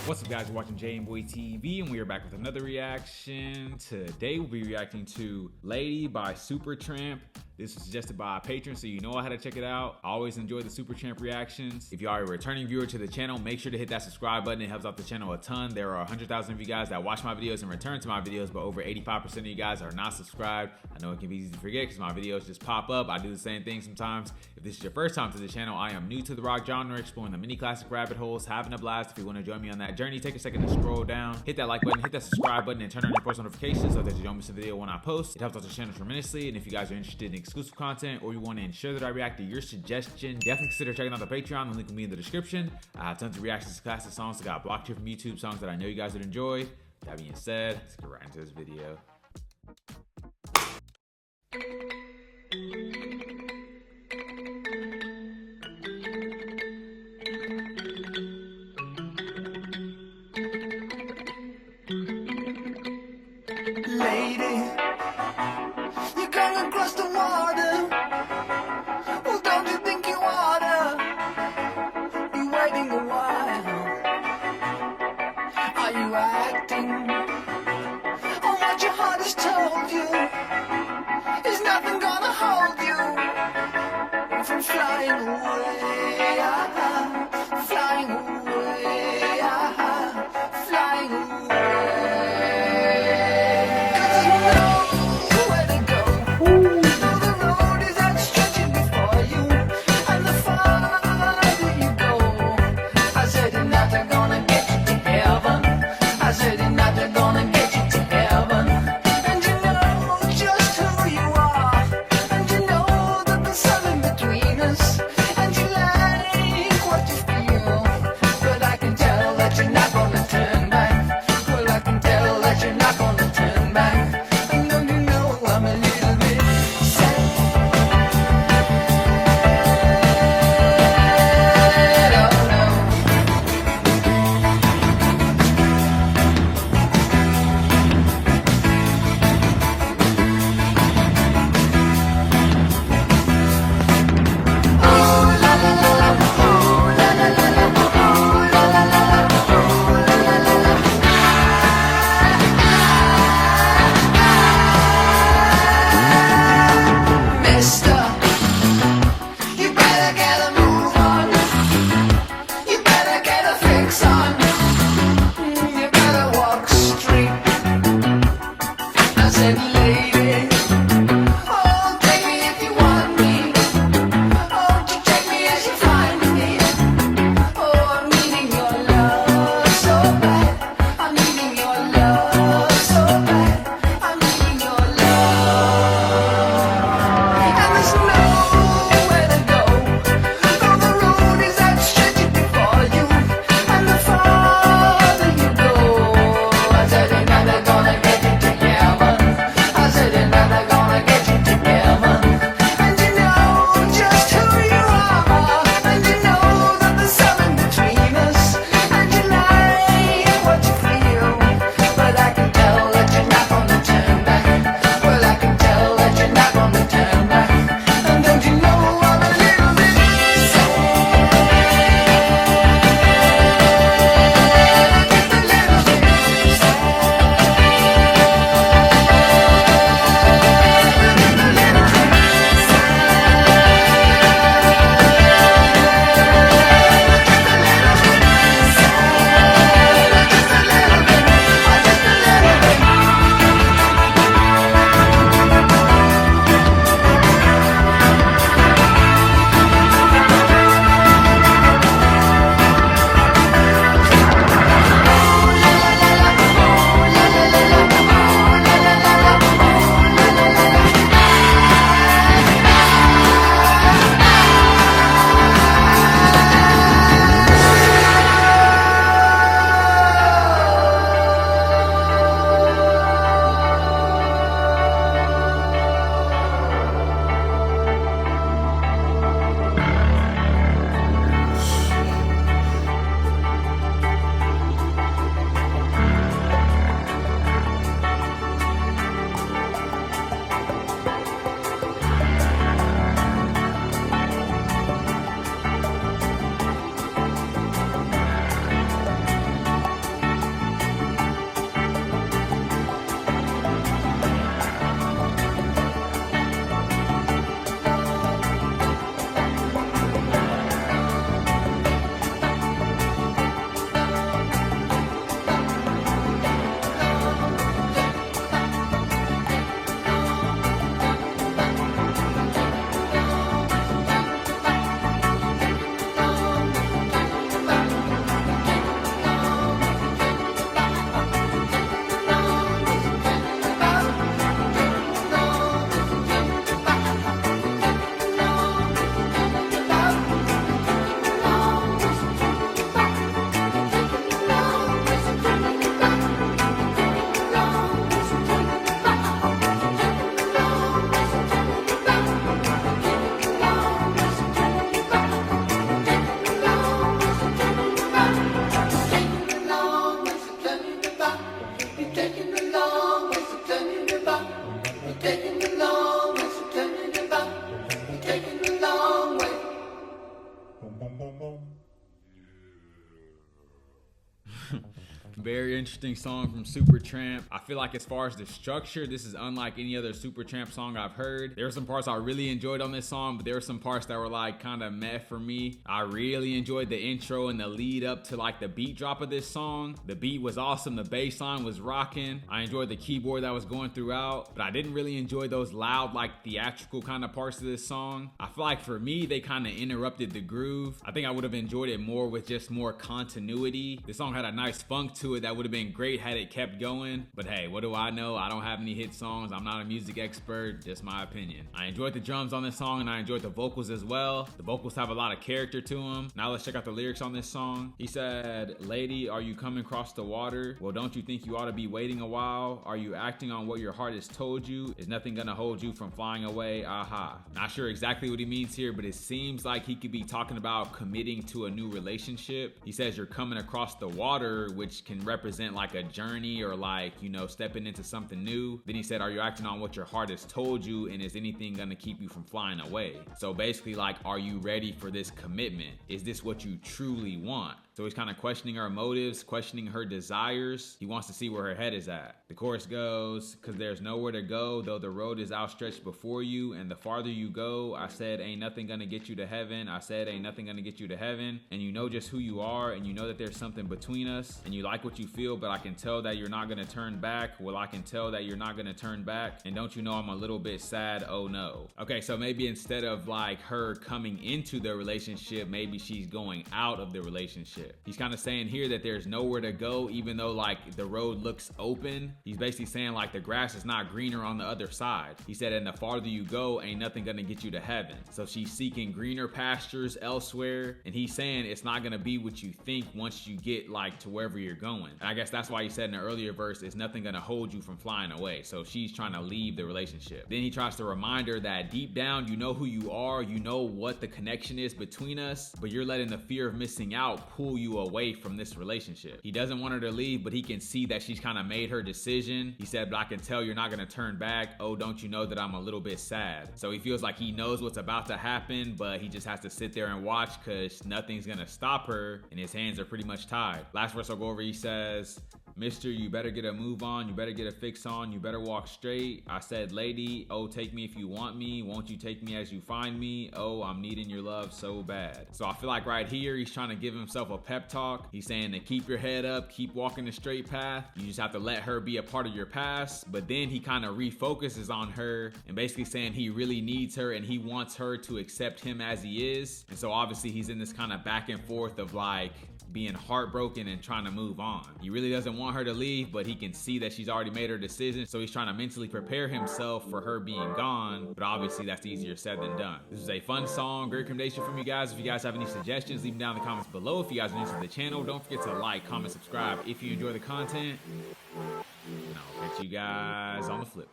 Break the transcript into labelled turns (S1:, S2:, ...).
S1: What's up, guys? You're watching Boy TV, and we are back with another reaction. Today we'll be reacting to Lady by Supertramp. This was suggested by a patron, so you know how to check it out. I always enjoy the Supertramp reactions. If you are a returning viewer to the channel, make sure to hit that subscribe button. It helps out the channel a ton. There are 100,000 of you guys that watch my videos and return to my videos, but over 85% of you guys are not subscribed. I know it can be easy to forget because my videos just pop up. I do the same thing sometimes. If this is your first time to the channel, I am new to the rock genre, exploring the mini classic rabbit holes, having a blast. If you want to join me on that journey, take a second to scroll down, hit that like button, hit that subscribe button, and turn on your post notifications so that you don't miss a video when I post. It helps out the channel tremendously. And if you guys are interested in exclusive content or you want to ensure that I react to your suggestion, definitely consider checking out the Patreon. The link will be in the description. I have tons of reactions to classic songs that got blocked here from YouTube, songs that I know you guys would enjoy. That being said, let's get right into this video.
S2: Lady, you're going across the water. Well, don't you think you oughta be waiting a while? Are you acting on what your heart has told you? Is nothing gonna hold you from flying away? Flying away, flying away.
S1: Very interesting song from Supertramp. I feel like as far as the structure, this is unlike any other Supertramp song I've heard. There were some parts I really enjoyed on this song, but there were some parts that were like kind of meh for me. I really enjoyed the intro and the lead up to like the beat drop of this song. The beat was awesome. The bass line was rocking. I enjoyed the keyboard that was going throughout, but I didn't really enjoy those loud, like theatrical kind of parts of this song. I feel like for me, they kind of interrupted the groove. I think I would have enjoyed it more with just more continuity. This song had a nice funk to it that would have been great had it kept going, but hey, what do I know? I don't have any hit songs. I'm not a music expert, just my opinion. I enjoyed the drums on this song and I enjoyed the vocals as well. The vocals have a lot of character to them. Now let's check out the lyrics on this song. He said, "Lady, are you coming across the water? Well, don't you think you ought to be waiting a while? Are you acting on what your heart has told you? Is nothing gonna hold you from flying away? Aha." Not sure exactly what he means here, but it seems like he could be talking about committing to a new relationship. He says you're coming across the water, which can represent like a journey or like, you know, stepping into something new. Then he said, are you acting on what your heart has told you, and is anything gonna keep you from flying away? So basically like, are you ready for this commitment? Is this what you truly want? So he's kind of questioning her motives, questioning her desires. He wants to see where her head is at. The chorus goes, "'Cause there's nowhere to go, though the road is outstretched before you, and the farther you go, I said, ain't nothing gonna get you to heaven. I said, ain't nothing gonna get you to heaven. And you know just who you are, and you know that there's something between us, and you like what you feel, but I can tell that you're not gonna turn back. Well, I can tell that you're not gonna turn back. And don't you know I'm a little bit sad? Oh no." Okay, so maybe instead of like her coming into the relationship, maybe she's going out of the relationship. He's kind of saying here that there's nowhere to go, even though like the road looks open. He's basically saying like the grass is not greener on the other side. He said, and the farther you go, ain't nothing gonna get you to heaven. So she's seeking greener pastures elsewhere, and he's saying it's not gonna be what you think once you get like to wherever you're going. And I guess that's why he said in the earlier verse, it's nothing gonna hold you from flying away. So she's trying to leave the relationship. Then he tries to remind her that deep down, you know who you are, you know what the connection is between us, but you're letting the fear of missing out pull you away from this relationship. He doesn't want her to leave, but he can see that she's kind of made her decision. He said, but I can tell you're not gonna turn back. Oh, don't you know that I'm a little bit sad? So he feels like he knows what's about to happen, but he just has to sit there and watch because nothing's gonna stop her and his hands are pretty much tied. Last verse I'll go over, he says, "Mister, you better get a move on, you better get a fix on, you better walk straight. I said, lady, oh, take me if you want me. Won't you take me as you find me? Oh, I'm needing your love so bad." So I feel like right here, he's trying to give himself a pep talk. He's saying to keep your head up, keep walking the straight path. You just have to let her be a part of your past. But then he kind of refocuses on her and basically saying he really needs her and he wants her to accept him as he is. And so obviously he's in this kind of back and forth of like, being heartbroken and trying to move on. He really doesn't want her to leave, but he can see that she's already made her decision, so he's trying to mentally prepare himself for her being gone, but obviously that's easier said than done. This is a fun song, great recommendation from you guys. If you guys have any suggestions, leave them down in the comments below. If you guys are new to the channel, don't forget to like, comment, subscribe if you enjoy the content, and I'll catch you guys on the flip.